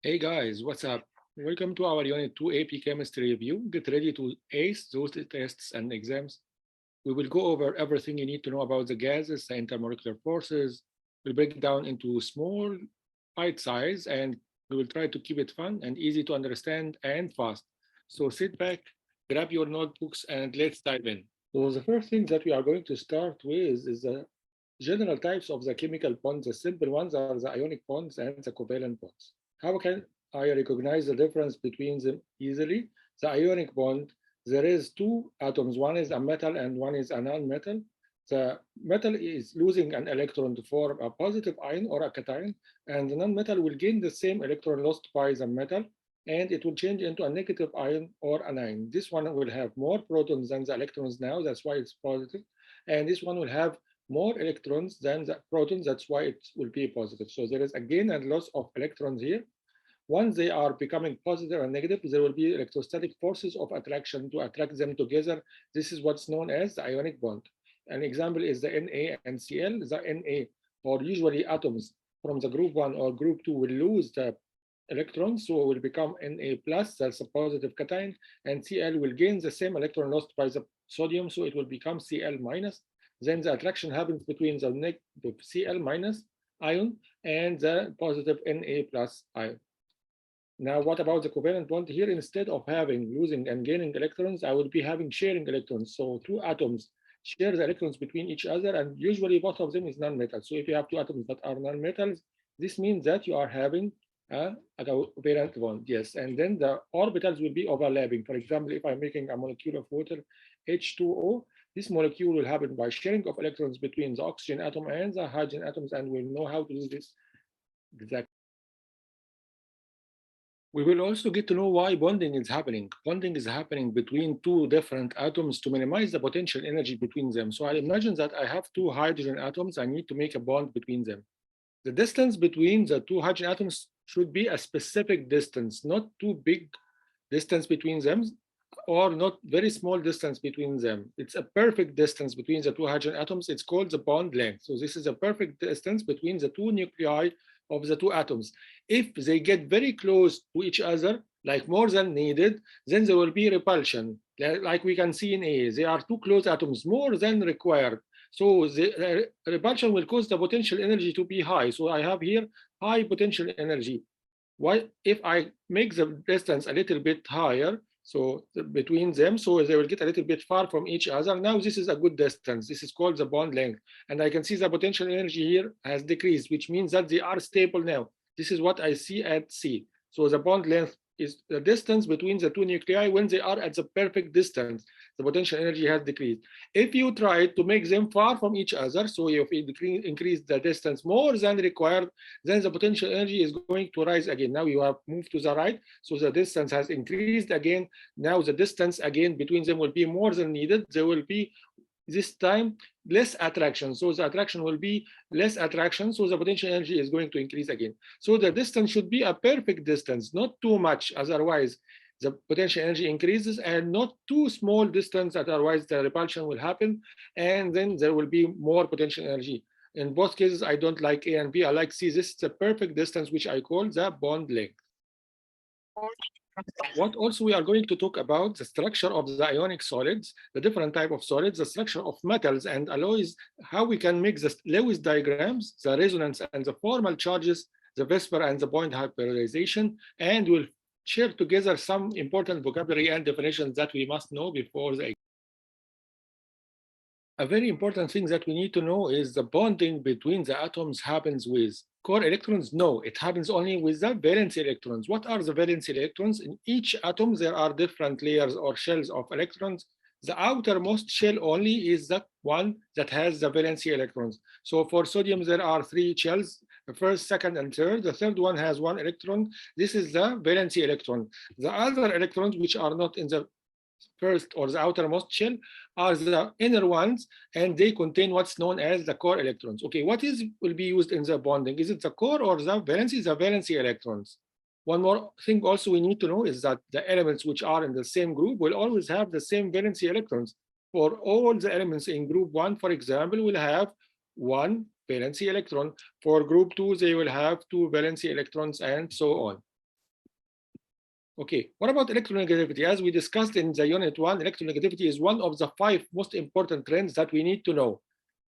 Hey guys, what's up? Welcome to our Unit 2 AP Chemistry review. Get ready to ace those tests and exams. We will go over everything you need to know about the gases, the intermolecular forces. We'll break it down into small bite size and we will try to keep it fun and easy to understand and fast. So sit back, grab your notebooks, and let's dive in. So the first thing that we are going to start with is the general types of the chemical bonds. The simple ones are the ionic bonds and the covalent bonds. How can I recognize the difference between them easily? The ionic bond, there is two atoms. One is a metal and one is a non-metal. The metal is losing an electron to form a positive ion or a cation, and the non-metal will gain the same electron lost by the metal, and it will change into a negative ion or an ion. This one will have more protons than the electrons now, that's why it's positive, and this one will have more electrons than the protons, that's why it will be positive. So there is a gain and loss of electrons here. Once they are becoming positive and negative, there will be electrostatic forces of attraction to attract them together. This is what's known as the ionic bond. An example is the Na and Cl. The Na, or usually atoms from the group 1 or group 2, will lose the electrons, so it will become Na plus, that's a positive cation, and Cl will gain the same electron lost by the sodium, so it will become Cl minus. Then the attraction happens between the negative Cl minus ion and the positive Na plus ion. Now, what about the covalent bond? Here, instead of having losing and gaining electrons, I will be having sharing electrons. So two atoms share the electrons between each other, and usually both of them is non-metal. So if you have two atoms that are non-metals, this means that you are having a covalent bond, yes. And then the orbitals will be overlapping. For example, if I'm making a molecule of water, H2O, this molecule will happen by sharing of electrons between the oxygen atom and the hydrogen atoms, and we'll know how to do this exactly. We will also get to know why bonding is happening. Bonding is happening between two different atoms to minimize the potential energy between them. So I imagine that I have two hydrogen atoms. I need to make a bond between them. The distance between the two hydrogen atoms should be a specific distance, not too big distance between them or not very small distance between them. It's a perfect distance between the two hydrogen atoms. It's called the bond length. So this is a perfect distance between the two nuclei of the two atoms. If they get very close to each other, like more than needed, then there will be repulsion. Like we can see in A, they are two close atoms, more than required. So the repulsion will cause the potential energy to be high. So I have here high potential energy. Why, if I make the distance a little bit higher, so between them, so they will get a little bit far from each other. Now this is a good distance. This is called the bond length. And I can see the potential energy here has decreased, which means that they are stable now. This is what I see at C. So the bond length is the distance between the two nuclei when they are at the perfect distance. The potential energy has decreased. If you try to make them far from each other, so if you increase the distance more than required, then the potential energy is going to rise again. Now you have moved to the right, so the distance has increased again. Now the distance again between them will be more than needed. There will be this time less attraction, so the attraction will be less attraction, so the potential energy is going to increase again. So the distance should be a perfect distance, not too much, otherwise the potential energy increases, and not too small distance, otherwise the repulsion will happen and then there will be more potential energy. In both cases, I don't like A and B, I like C. This is the perfect distance, which I call the bond length. What also we are going to talk about the structure of the ionic solids, the different type of solids, the structure of metals and alloys, how we can make the Lewis diagrams, the resonance and the formal charges, the VSEPR and the point hyperization, and we'll share together some important vocabulary and definitions that we must know before the. A very important thing that we need to know is the bonding between the atoms happens with core electrons? No, it happens only with the valence electrons. What are the valence electrons? In each atom, there are different layers or shells of electrons. The outermost shell only is the one that has the valence electrons. So for sodium, there are three shells, the first, second, and third. The third one has one electron. This is the valence electron. The other electrons, which are not in the first or the outermost shell, are the inner ones, and they contain what's known as the core electrons. Okay, what will be used in the bonding? Is it the core or the valency? The valency electrons. One more thing also we need to know is that the elements which are in the same group will always have the same valency electrons. For all the elements in group 1, for example, will have one valency electron. For group 2, they will have two valency electrons, and so on. Okay, what about electronegativity? As we discussed in the unit 1, electronegativity is one of the 5 most important trends that we need to know.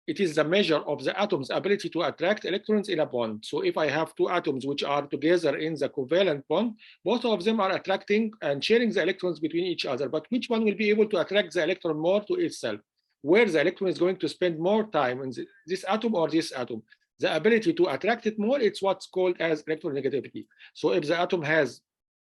It is the measure of the atom's ability to attract electrons in a bond. So if I have 2 atoms which are together in the covalent bond, both of them are attracting and sharing the electrons between each other. But which one will be able to attract the electron more to itself? Where the electron is going to spend more time in this atom or this atom? The ability to attract it more, it's what's called as electronegativity. So if the atom has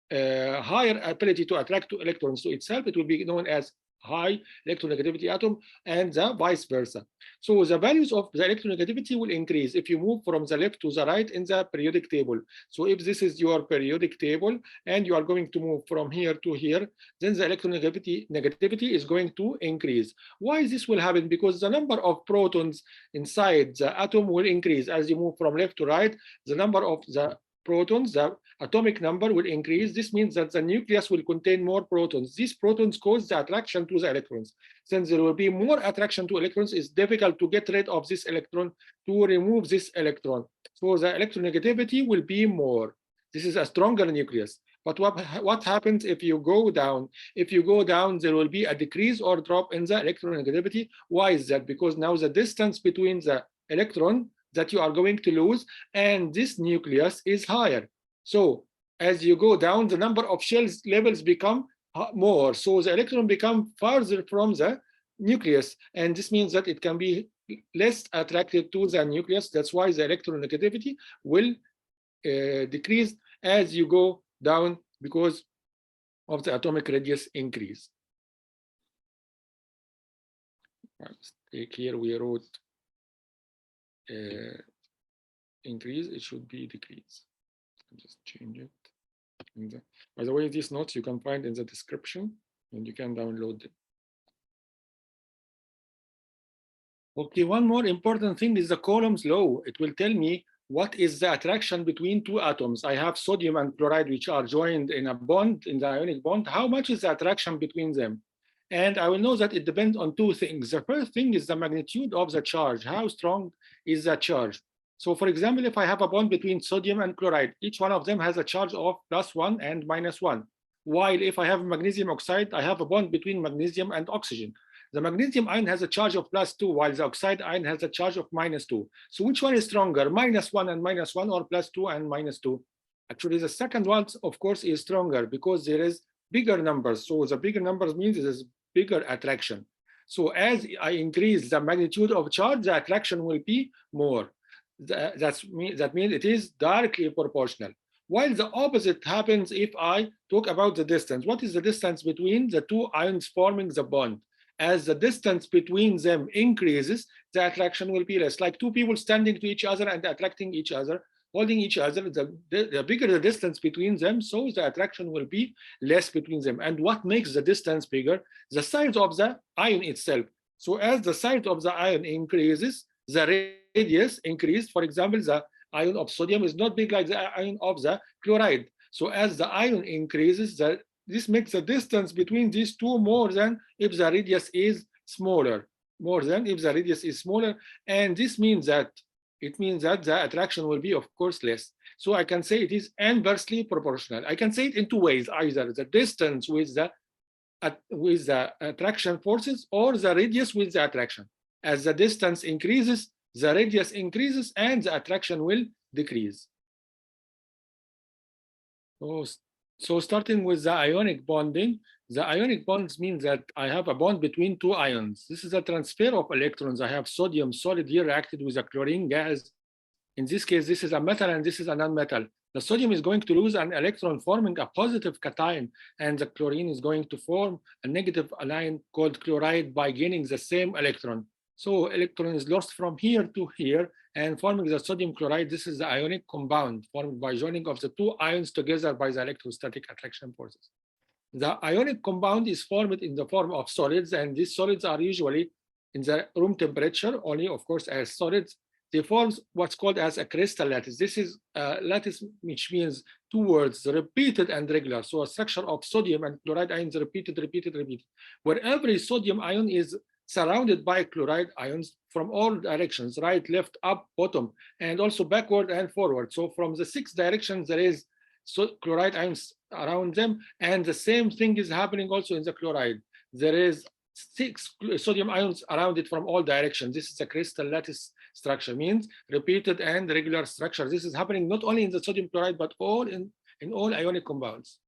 higher ability to attract electrons to itself, it will be known as high electronegativity atom, and the vice versa. So the values of the electronegativity will increase if you move from the left to the right in the periodic table. So if this is your periodic table and you are going to move from here to here, then the electronegativity is going to increase. Why this will happen? Because the number of protons inside the atom will increase as you move from left to right. The number of the protons, the atomic number will increase. This means that the nucleus will contain more protons. These protons cause the attraction to the electrons. Since there will be more attraction to electrons, it's difficult to get rid of this electron, to remove this electron. So the electronegativity will be more. This is a stronger nucleus. But what happens if you go down? If you go down, there will be a decrease or drop in the electronegativity. Why is that? Because now the distance between the electron that you are going to lose and this nucleus is higher. So as you go down, the number of shells levels become more. So the electron become farther from the nucleus, and this means that it can be less attracted to the nucleus. That's why the electronegativity will decrease as you go down because of the atomic radius increase. Let's take here we wrote increase, it should be decrease. Just change it. By the way, these notes you can find in the description and you can download them. Okay, one more important thing is the Coulomb's law. It will tell me what is the attraction between 2 atoms. I have sodium and chloride which are joined in a bond, in the ionic bond. How much is the attraction between them? And I will know that it depends on 2 things. The first thing is the magnitude of the charge. How strong is the charge? So for example, if I have a bond between sodium and chloride, each one of them has a charge of +1 and -1. While if I have magnesium oxide, I have a bond between magnesium and oxygen. The magnesium ion has a charge of +2, while the oxide ion has a charge of -2. So which one is stronger, -1 and -1 or +2 and -2? Actually, the second one, of course, is stronger because there is bigger numbers. So the bigger numbers means there's bigger attraction. So as I increase the magnitude of charge, the attraction will be more. That means it is directly proportional. While the opposite happens if I talk about the distance. What is the distance between the 2 ions forming the bond? As the distance between them increases, the attraction will be less. Like 2 people standing to each other and attracting each other, holding each other, the bigger the distance between them, so the attraction will be less between them. And what makes the distance bigger? The size of the ion itself. So as the size of the ion increases, the radius increases. For example, the ion of sodium is not big like the ion of the chloride. So as the ion increases, this makes the distance between these 2 more than if the radius is smaller, and this means that the attraction will be, of course, less. So I can say it is inversely proportional. I can say it in 2 ways: either the distance with the attraction forces, or the radius with the attraction. As the distance increases, the radius increases, and the attraction will decrease. So starting with the ionic bonding, the ionic bonds mean that I have a bond between 2 ions. This is a transfer of electrons. I have sodium solid here reacted with a chlorine gas. In this case, this is a metal and this is a non-metal. The sodium is going to lose an electron, forming a positive cation, and the chlorine is going to form a negative anion called chloride by gaining the same electron. So electron is lost from here to here and forming the sodium chloride. This is the ionic compound formed by joining of the 2 ions together by the electrostatic attraction forces. The ionic compound is formed in the form of solids, and these solids are usually in the room temperature only, of course, as solids. They form what's called as a crystal lattice. This is a lattice, which means 2 words, repeated and regular. So a structure of sodium and chloride ions, repeated, where every sodium ion is surrounded by chloride ions from all directions: right, left, up, bottom, and also backward and forward. So from the 6 directions, there is chloride ions around them, and the same thing is happening also in the chloride. There is 6 sodium ions around it from all directions. This is a crystal lattice structure, means repeated and regular structure. This is happening not only in the sodium chloride, but in all ionic compounds.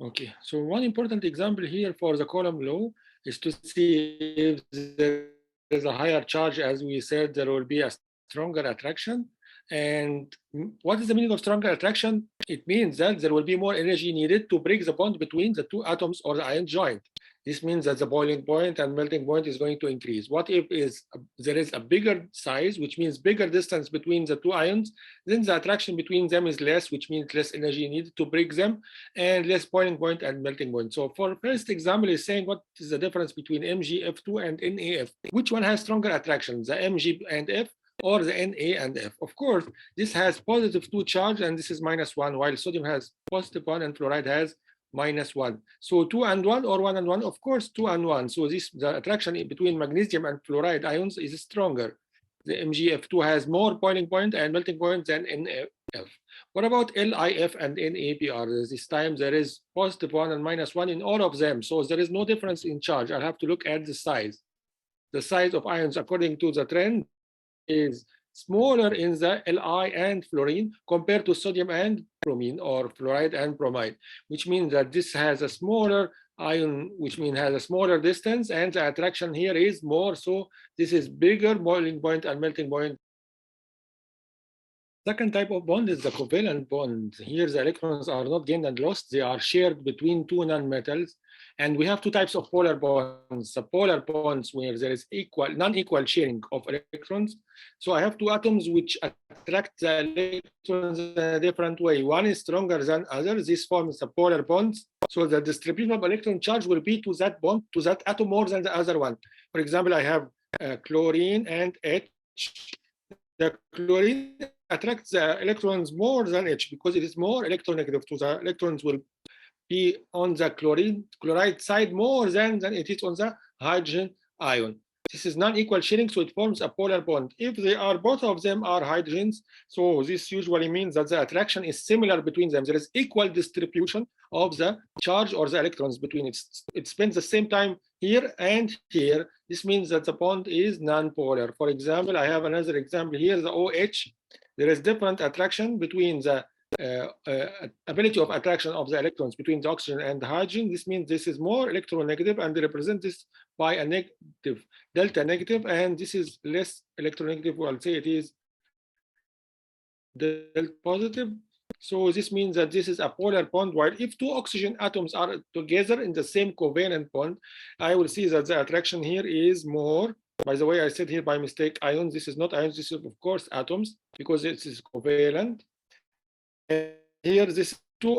Okay, so one important example here for the Coulomb law is to see if there is a higher charge. As we said, there will be a stronger attraction. And what is the meaning of stronger attraction? It means that there will be more energy needed to break the bond between the two atoms or the ion joint. This means that the boiling point and melting point is going to increase. What if there is a bigger size, which means bigger distance between the two ions, then the attraction between them is less, which means less energy needed to break them, and less boiling point and melting point. So for first example is saying what is the difference between MgF2 and NaF? Which one has stronger attraction, the Mg and F or the Na and F? Of course, this has positive 2 charge and this is -1, while sodium has positive 1 and fluoride has -1. So 2 and 1 or 1 and 1? Of course, 2 and 1. So the attraction between magnesium and fluoride ions is stronger. The MgF2 has more boiling point and melting point than NaF. What about LiF and NaBr? This time there is positive 1 and -1 in all of them. So there is no difference in charge. I'll have to look at the size. The size of ions according to the trend is smaller in the Li and fluorine compared to sodium and bromine, or fluoride and bromide, which means that this has a smaller ion, which means has a smaller distance, and the attraction here is more. So this is bigger boiling point and melting point. Second type of bond is the covalent bond. Here the electrons are not gained and lost. They are shared between two nonmetals. And we have two types of polar bonds. The polar bonds where there is non-equal sharing of electrons. So I have two atoms which attract the electrons in a different way. One is stronger than other. This forms the polar bonds. So the distribution of electron charge will be to that bond, to that atom more than the other one. For example, I have chlorine and H. The chlorine attracts the electrons more than H because it is more electronegative. So the electrons will be on the chloride side more than it is on the hydrogen ion. This is non-equal sharing, so it forms a polar bond. If they are both of them are hydrogens, so this usually means that the attraction is similar between them. There is equal distribution of the charge or the electrons between it. It spends the same time here and here. This means that the bond is non-polar. For example, I have another example here, the OH. There is different attraction between the ability of attraction of the electrons between the oxygen and the hydrogen. This means this is more electronegative, and they represent this by a negative, delta negative, and this is less electronegative. I'll say it is delta positive. So this means that this is a polar bond, while if two oxygen atoms are together in the same covalent bond, I will see that the attraction here is more. By the way, I said here by mistake ions. This is not ions, this is of course atoms, because it is covalent. And here, this two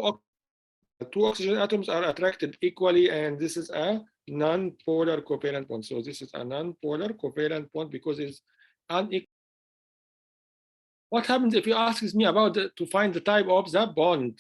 oxygen atoms are attracted equally, and this is a non-polar covalent bond. So this is a non-polar covalent bond because it's unequal. What happens if you ask me about to find the type of the bond?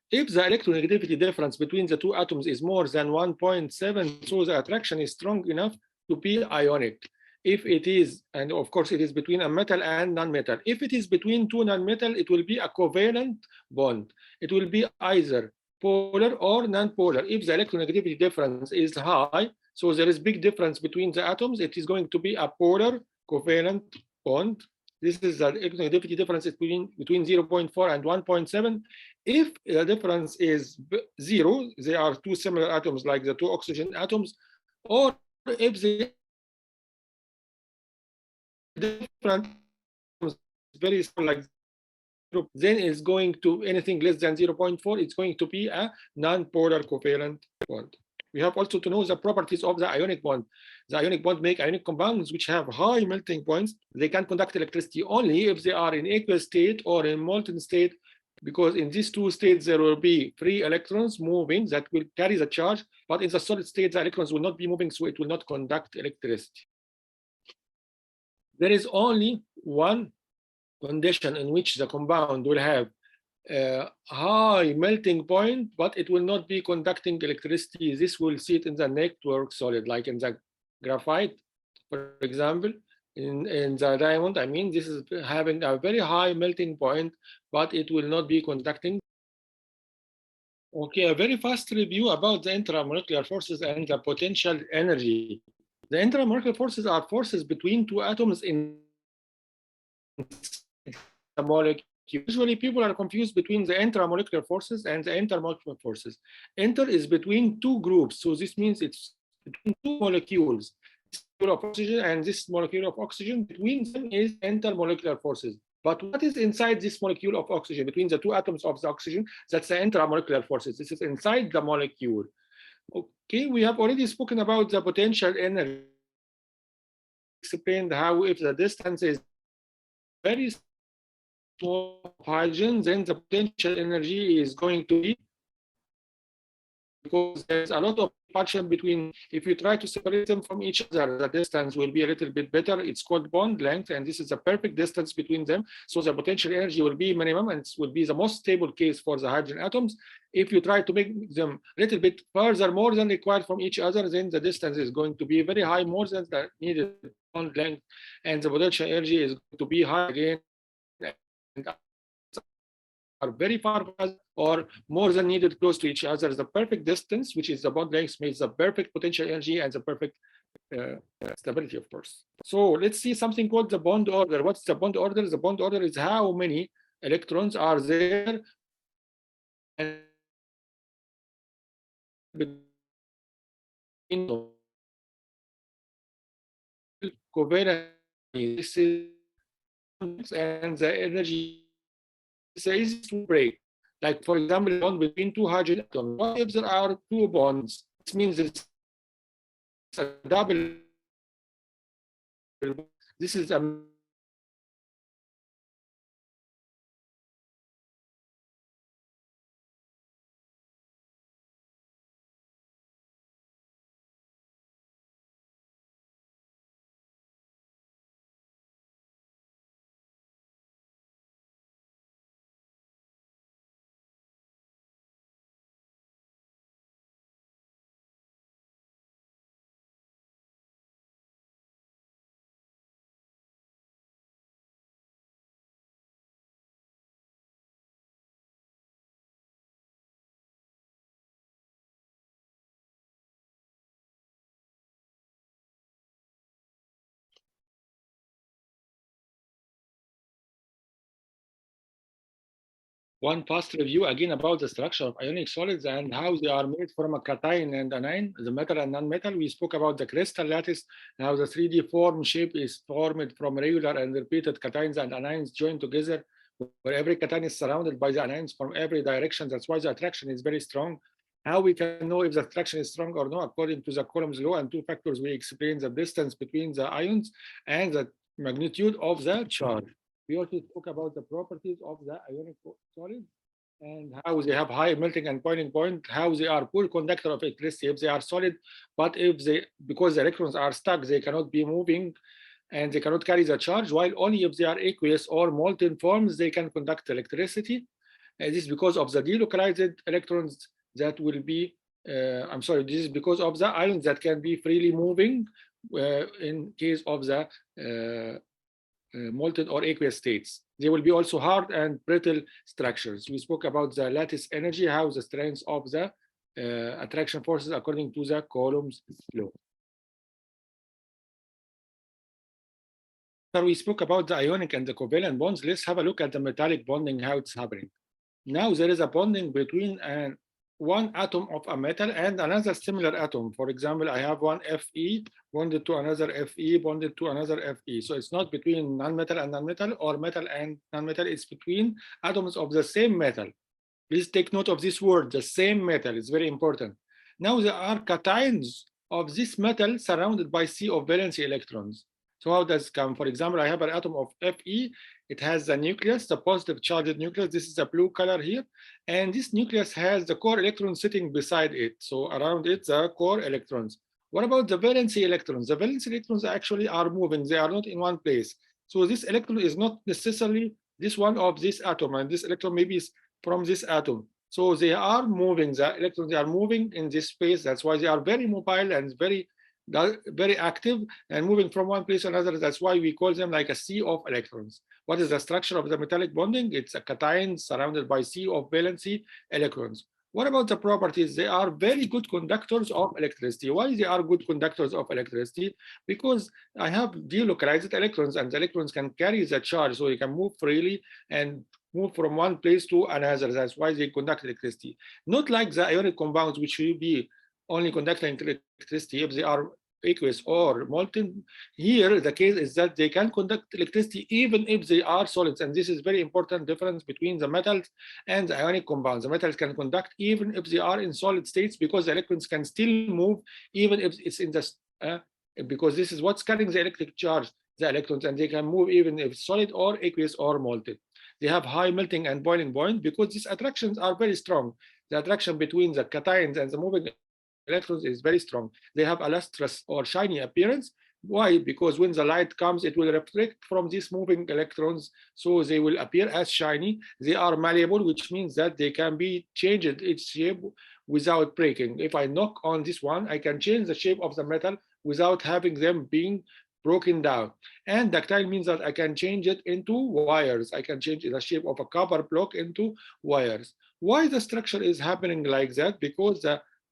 If the electronegativity difference between the two atoms is more than 1.7, so the attraction is strong enough to be ionic. If it is, and of course it is between a metal and non-metal. If it is between two non-metal, it will be a covalent bond. It will be either polar or non-polar. If the electronegativity difference is high, so there is big difference between the atoms, it is going to be a polar covalent bond. This is the electronegativity difference between 0.4 and 1.7. If the difference is 0, they are two similar atoms like the two oxygen atoms, or if they different very small, like then it's going to anything less than 0.4, it's going to be a non-polar covalent bond. We have also to know the properties of the ionic bond. The ionic bond make ionic compounds which have high melting points. They can conduct electricity only if they are in aqueous state or in molten state, because in these two states there will be free electrons moving that will carry the charge, but in the solid state the electrons will not be moving, so it will not conduct electricity. There is only one condition in which the compound will have a high melting point, but it will not be conducting electricity. This will see it in the network solid, like in the graphite, for example. in the diamond. I mean, this is having a very high melting point, but it will not be conducting. Okay, a very fast review about the intramolecular forces and the potential energy. The intramolecular forces are forces between two atoms in the molecule. Usually people are confused between the intramolecular forces and the intermolecular forces. Inter is between two groups, so this means it's between two molecules. This molecule of oxygen and this molecule of oxygen, between them is intermolecular forces. But what is inside this molecule of oxygen, between the two atoms of the oxygen? That's the intramolecular forces. This is inside the molecule. Okay, we have already spoken about the potential energy. Explained how if the distance is very small hydrogen, then the potential energy is going to be, because there's a lot of repulsion between, if you try to separate them from each other, the distance will be a little bit better. It's called bond length, and this is the perfect distance between them. So the potential energy will be minimum, and it will be the most stable case for the hydrogen atoms. If you try to make them a little bit further, more than required from each other, then the distance is going to be very high, more than the needed bond length, and the potential energy is going to be high again. And are very far or more than needed close to each other. The perfect distance, which is the bond length, makes the perfect potential energy and the perfect stability, of course. So let's see something called the bond order. What's the bond order? The bond order is how many electrons are there and covalent. This is and the energy is easy to break. Like, for example, bond between two hydrogen atoms. What if there are two bonds? This means it's a double. This is a one fast review again about the structure of ionic solids and how they are made from a cation and anion, the metal and non-metal. We spoke about the crystal lattice, how the 3D form shape is formed from regular and repeated cations and anions joined together, where every cation is surrounded by the anions from every direction. That's why the attraction is very strong. How we can know if the attraction is strong or not? According to the Coulomb's law and two factors, we explain the distance between the ions and the magnitude of the charge. We also talk about the properties of the ionic solids and how they have high melting and boiling point, how they are poor conductor of electricity if they are solid, but if they, because the electrons are stuck, they cannot be moving and they cannot carry the charge, while only if they are aqueous or molten forms, they can conduct electricity. And this is because of the delocalized electrons that will be, this is because of the ions that can be freely moving in case of the molten or aqueous states. They will be also hard and brittle structures. We spoke about the lattice energy, how the strength of the attraction forces according to the Coulomb's law. So we spoke about the ionic and the covalent bonds. Let's have a look at the metallic bonding, how it's happening. Now there is a bonding between one atom of a metal and another similar atom. For example, I have one Fe bonded to another Fe bonded to another Fe. So it's not between non-metal and non-metal or metal and non-metal. It's between atoms of the same metal. Please take note of this word, the same metal. It's very important. Now there are cations of this metal surrounded by sea of valency electrons. So how does it come? For example, I have an atom of Fe. It has the nucleus, the positive charged nucleus. This is the blue color here. And this nucleus has the core electron sitting beside it. So around it, the core electrons. What about the valency electrons? The valency electrons actually are moving. They are not in one place. So this electron is not necessarily this one of this atom. And this electron maybe is from this atom. So they are moving. The electrons, they are moving in this space. That's why they are very mobile and very very active and moving from one place to another. That's why we call them like a sea of electrons. What is the structure of the metallic bonding? It's a cation surrounded by sea of valency electrons. What about the properties? They are very good conductors of electricity. Why they are good conductors of electricity? Because I have delocalized electrons, and the electrons can carry the charge, so they can move freely and move from one place to another. That's why they conduct electricity. Not like the ionic compounds, which will be only conducting electricity if they are aqueous or molten. Here, the case is that they can conduct electricity even if they are solids, and this is very important difference between the metals and the ionic compounds. The metals can conduct even if they are in solid states because the electrons can still move even if it's in the because this is what's carrying the electric charge, the electrons, and they can move even if it's solid or aqueous or molten. They have high melting and boiling point because these attractions are very strong. The attraction between the cations and the moving electrons is very strong. They have a lustrous or shiny appearance. Why? Because when the light comes, it will reflect from these moving electrons, so they will appear as shiny. They are malleable, which means that they can be changed its shape without breaking. If I knock on this one, I can change the shape of the metal without having them being broken down. And ductile means that I can change it into wires. I can change the shape of a copper block into wires. Why the structure is happening like that? Because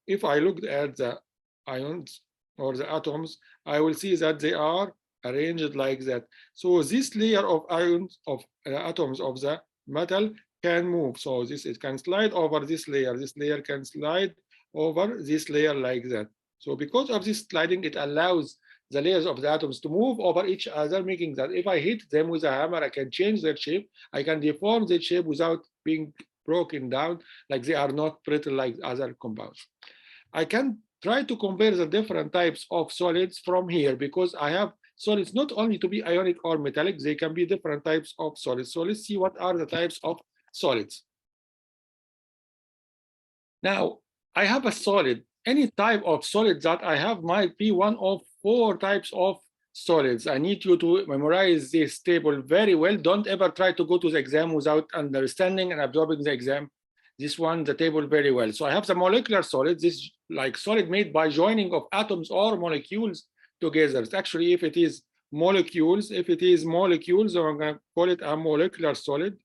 if I look at the ions or the atoms, I will see that they are arranged like that. So this layer of ions of atoms of the metal can move. So this it can slide over this layer. This layer can slide over this layer like that. So because of this sliding, it allows the layers of the atoms to move over each other, making that if I hit them with a hammer, I can change their shape. I can deform their shape without being broken down, like they are not brittle like other compounds. I can try to compare the different types of solids from here because I have solids not only to be ionic or metallic, they can be different types of solids. So let's see what are the types of solids. Now, I have a solid. Any type of solid that I have might be one of 4 types of solids. I need you to memorize this table very well. Don't ever try to go to the exam without understanding and absorbing the exam. This one, the table very well. So I have the molecular solids, this like solid made by joining of atoms or molecules together. It's actually, if it is molecules, I'm going to call it a molecular solid.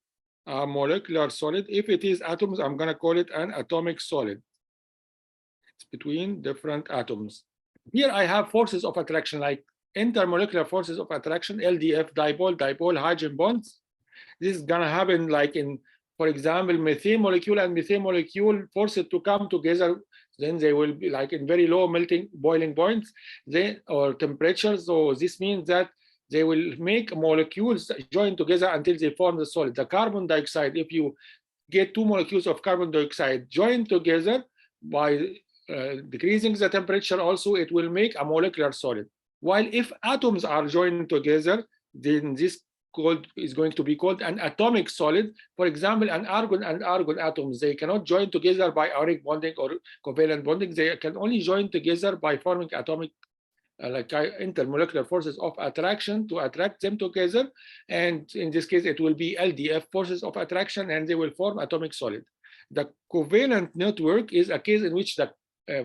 A molecular solid. If it is atoms, I'm going to call it an atomic solid. It's between different atoms. Here I have forces of attraction like intermolecular forces of attraction, LDF, dipole, hydrogen bonds. This is going to happen like in, for example, methane molecule and methane molecule forced to come together. Then they will be like in very low melting, boiling points or temperatures. So this means that they will make molecules join together until they form the solid. The carbon dioxide, if you get 2 molecules of carbon dioxide joined together by decreasing the temperature also, it will make a molecular solid. While if atoms are joined together, then this is going to be called an atomic solid. For example, an argon and argon atoms, they cannot join together by ionic bonding or covalent bonding. They can only join together by forming atomic like intermolecular forces of attraction to attract them together. And in this case, it will be LDF forces of attraction, and they will form atomic solid. The covalent network is a case in which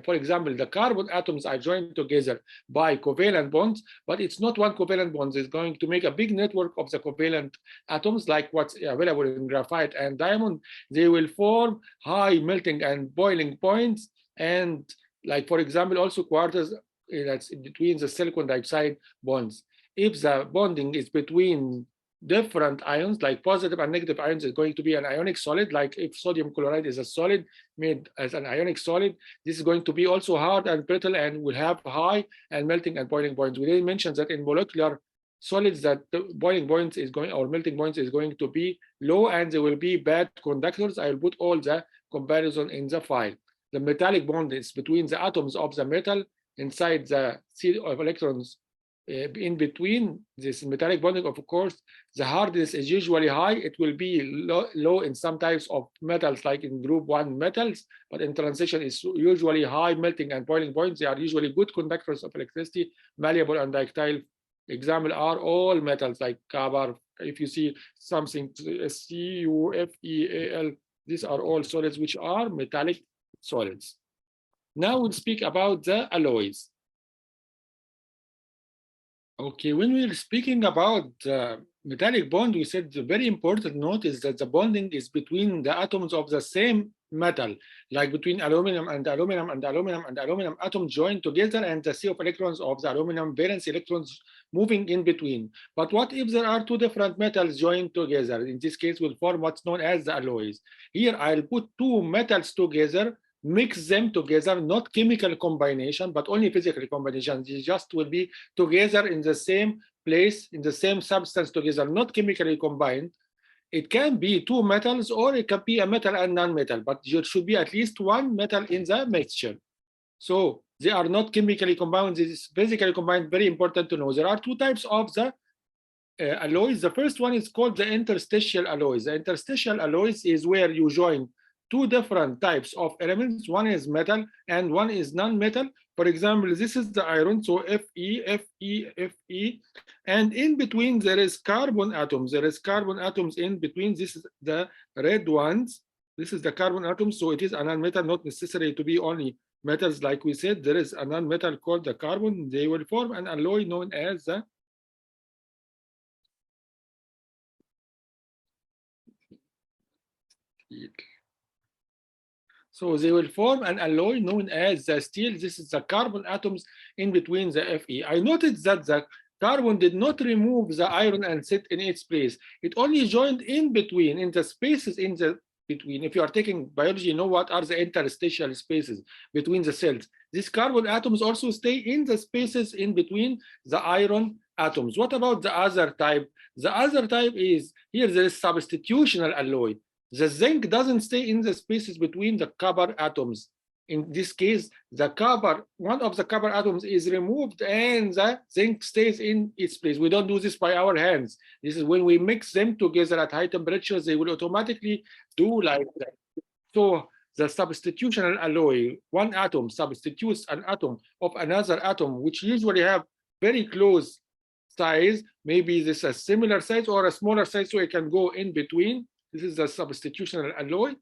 for example, the carbon atoms are joined together by covalent bonds, but it's not one covalent bond. It's going to make a big network of the covalent atoms, like what's available in graphite and diamond. They will form high melting and boiling points. And like, for example, also quarters that's between the silicon dioxide bonds. If the bonding is between different ions, like positive and negative ions, is going to be an ionic solid. Like if sodium chloride is a solid made as an ionic solid, this is going to be also hard and brittle and will have high and melting and boiling points. We didn't mention that in molecular solids that the boiling points is going, or melting points is going to be low, and they will be bad conductors. I will put all the comparison in the file. The metallic bond is between the atoms of the metal inside the sea of electrons. In between this metallic bonding, of course, the hardness is usually high. It will be low in some types of metals, like in group 1 metals, but in transition is usually high melting and boiling points. They are usually good conductors of electricity, malleable and ductile. Example are all metals like copper. If you see something CuFeAl, these are all solids which are metallic solids. Now we'll speak about the alloys. Okay, when we were speaking about metallic bond, we said the very important note is that the bonding is between the atoms of the same metal, like between aluminum and aluminum and aluminum and aluminum atoms joined together, and the sea of electrons of the aluminum valence electrons moving in between. But what if there are two different metals joined together? In this case, will form what's known as the alloys. Here, I'll put two metals together, mix them together, not chemical combination, but only physical combination. They just will be together in the same place, in the same substance together, not chemically combined. It can be two metals, or it can be a metal and non-metal, but there should be at least one metal in the mixture. So they are not chemically combined, this is physically combined. Very important to know. There are two types of the alloys. The first one is called the interstitial alloys. The interstitial alloys is where you join two different types of elements. One is metal and one is non-metal. For example, this is the iron, so Fe, Fe, Fe, and in between there is carbon atoms. There is carbon atoms in between. This is the red ones. This is the carbon atoms, so it is a non-metal, not necessary to be only metals. Like we said, there is a non-metal called the carbon. They will form an alloy known as the steel. So they will form an alloy known as the steel. This is the carbon atoms in between the Fe. I noted that the carbon did not remove the iron and sit in its place. It only joined in between, in the spaces in the between. If you are taking biology, you know what are the interstitial spaces between the cells. These carbon atoms also stay in the spaces in between the iron atoms. What about the other type? The other type is, here there is substitutional alloy. The zinc doesn't stay in the spaces between the copper atoms. In this case, the copper, one of the copper atoms is removed and the zinc stays in its place. We don't do this by our hands. This is when we mix them together at high temperatures, they will automatically do like that. So the substitutional alloy, one atom substitutes an atom of another atom, which usually have very close size. Maybe this is a similar size or a smaller size, so it can go in between. This is the substitutional alloy,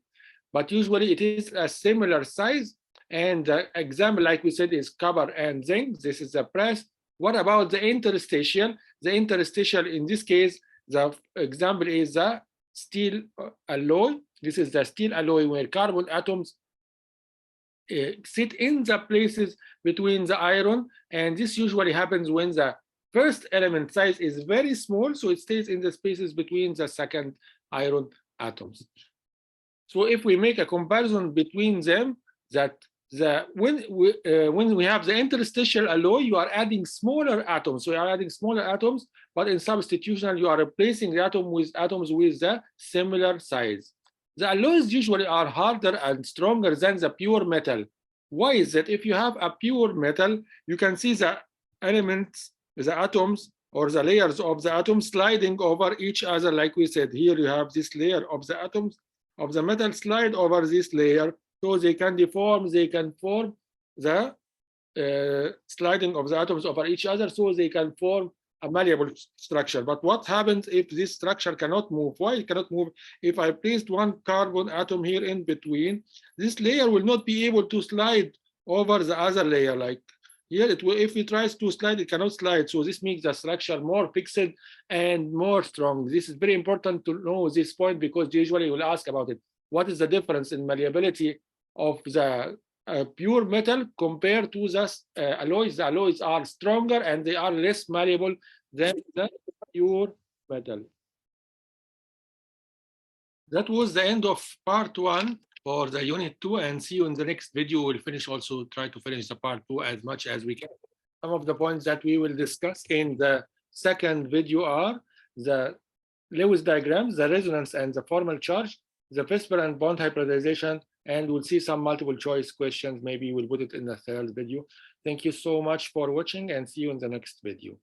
but usually it is a similar size. And the example, like we said, is copper and zinc. This is the brass. What about the interstitial? The interstitial, in this case, the example is the steel alloy. This is the steel alloy where carbon atoms sit in the places between the iron. And this usually happens when the first element size is very small, so it stays in the spaces between the second iron atoms. So if we make a comparison between them, that when we have the interstitial alloy, you are adding smaller atoms. So you are adding smaller atoms, but in substitutional, you are replacing the atom with atoms with the similar size. The alloys usually are harder and stronger than the pure metal. Why is that? If you have a pure metal, you can see the elements, the atoms, or the layers of the atoms sliding over each other. Like we said, here you have this layer of the atoms of the metal slide over this layer, so they can deform, they can form the sliding of the atoms over each other, so they can form a malleable structure. But what happens if this structure cannot move? Why it cannot move? If I placed one carbon atom here in between, this layer will not be able to slide over the other layer. Like here, it will, if it tries to slide, it cannot slide. So this makes the structure more fixed and more strong. This is very important to know this point, because usually will ask about it. What is the difference in malleability of the pure metal compared to the alloys? The alloys are stronger and they are less malleable than the pure metal. That was the end of part 1 for the unit 2, and see you in the next video. We'll finish, also try to finish the part 2 as much as we can. Some of the points that we will discuss in the second video are the Lewis diagrams, the resonance and the formal charge, the VSEPR and bond hybridization, and we'll see some multiple choice questions. Maybe we'll put it in the third video. Thank you so much for watching, and see you in the next video.